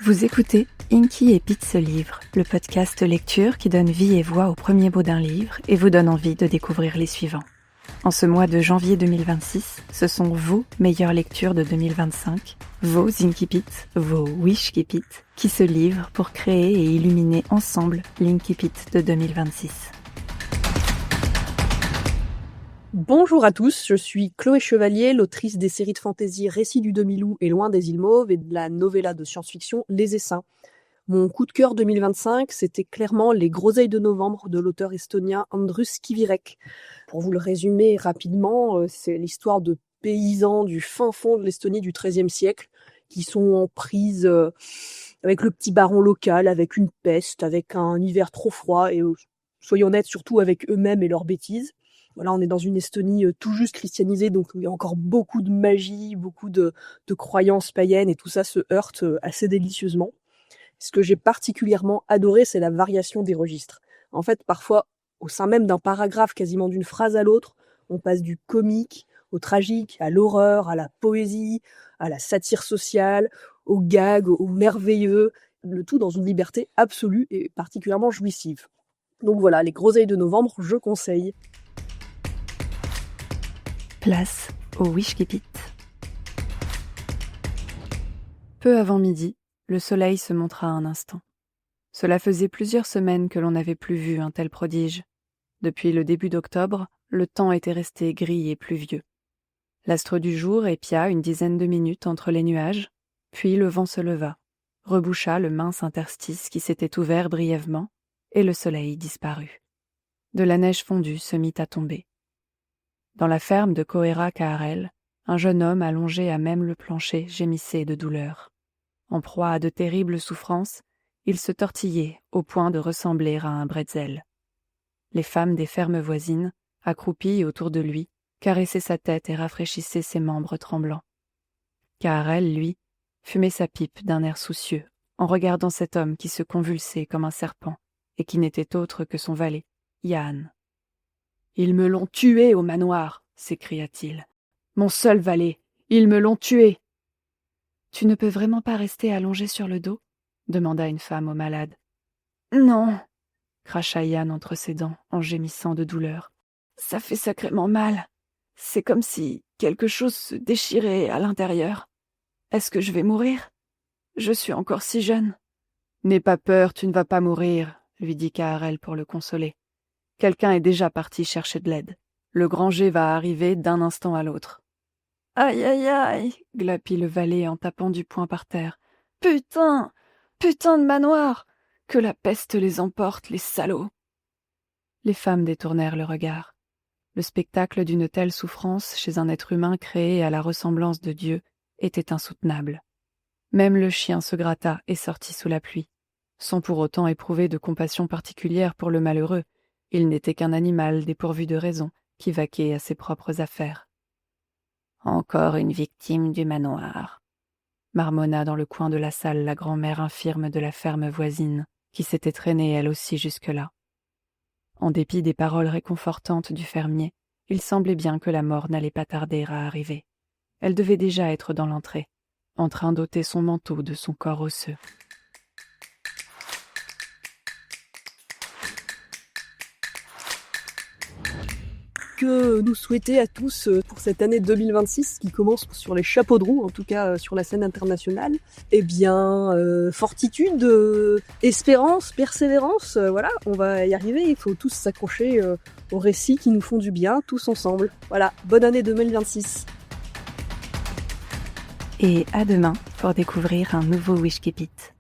Vous écoutez Inky et Pete se livrent, le podcast lecture qui donne vie et voix au premier mot d'un livre et vous donne envie de découvrir les suivants. En ce mois de janvier 2026, ce sont vos meilleures lectures de 2025, vos Inky Pete, vos Wishky Pete, qui se livrent pour créer et illuminer ensemble l'Inky Pete de 2026. Bonjour à tous, je suis Chloé Chevalier, l'autrice des séries de fantasy Récits du Demi-Loup et Loin des îles Mauves et de la novella de science-fiction Les Essaims. Mon coup de cœur 2025, c'était clairement Les Groseilles de novembre de l'auteur estonien Andrus Kivirek. Pour vous le résumer rapidement, c'est l'histoire de paysans du fin fond de l'Estonie du XIIIe siècle qui sont en prise avec le petit baron local, avec une peste, avec un hiver trop froid et soyons honnêtes, surtout avec eux-mêmes et leurs bêtises. Voilà, on est dans une Estonie tout juste christianisée, donc il y a encore beaucoup de magie, beaucoup de croyances païennes, et tout ça se heurte assez délicieusement. Ce que j'ai particulièrement adoré, c'est la variation des registres. En fait, parfois, au sein même d'un paragraphe, quasiment d'une phrase à l'autre, on passe du comique au tragique, à l'horreur, à la poésie, à la satire sociale, au gag, au merveilleux, le tout dans une liberté absolue et particulièrement jouissive. Donc voilà, Les Groseilles de novembre, je conseille. Place au Wishky Pete. Peu avant midi, le soleil se montra un instant. Cela faisait plusieurs semaines que l'on n'avait plus vu un tel prodige. Depuis le début d'octobre, le temps était resté gris et pluvieux. L'astre du jour épia une dizaine de minutes entre les nuages, puis le vent se leva, reboucha le mince interstice qui s'était ouvert brièvement, et le soleil disparut. De la neige fondue se mit à tomber. Dans la ferme de Coera-Caarel, un jeune homme allongé à même le plancher gémissait de douleur. En proie à de terribles souffrances, il se tortillait au point de ressembler à un bretzel. Les femmes des fermes voisines, accroupies autour de lui, caressaient sa tête et rafraîchissaient ses membres tremblants. Caarel, lui, fumait sa pipe d'un air soucieux, en regardant cet homme qui se convulsait comme un serpent, et qui n'était autre que son valet, Jan. « Ils me l'ont tué au manoir !» s'écria-t-il. « Mon seul valet, ils me l'ont tué !»« Tu ne peux vraiment pas rester allongé sur le dos ?» demanda une femme au malade. « Non !» cracha Jan entre ses dents, en gémissant de douleur. « Ça fait sacrément mal. C'est comme si quelque chose se déchirait à l'intérieur. Est-ce que je vais mourir? Je suis encore si jeune. »« N'aie pas peur, tu ne vas pas mourir, » lui dit Caarel pour le consoler. « Quelqu'un est déjà parti chercher de l'aide. Le granger va arriver d'un instant à l'autre. »« Aïe, aïe, aïe !» glapit le valet en tapant du poing par terre. « Putain! Putain de manoir! Que la peste les emporte, les salauds !» Les femmes détournèrent le regard. Le spectacle d'une telle souffrance chez un être humain créé à la ressemblance de Dieu était insoutenable. Même le chien se gratta et sortit sous la pluie. Sans pour autant éprouver de compassion particulière pour le malheureux, il n'était qu'un animal dépourvu de raison qui vaquait à ses propres affaires. « Encore une victime du manoir », marmonna dans le coin de la salle la grand-mère infirme de la ferme voisine, qui s'était traînée elle aussi jusque-là. En dépit des paroles réconfortantes du fermier, il semblait bien que la mort n'allait pas tarder à arriver. Elle devait déjà être dans l'entrée, en train d'ôter son manteau de son corps osseux. Que nous souhaiter à tous pour cette année 2026 qui commence sur les chapeaux de roue, en tout cas sur la scène internationale. Eh bien, fortitude, espérance, persévérance, voilà, on va y arriver, il faut tous s'accrocher aux récits qui nous font du bien, tous ensemble. Voilà, bonne année 2026. Et à demain pour découvrir un nouveau Wishky Pete.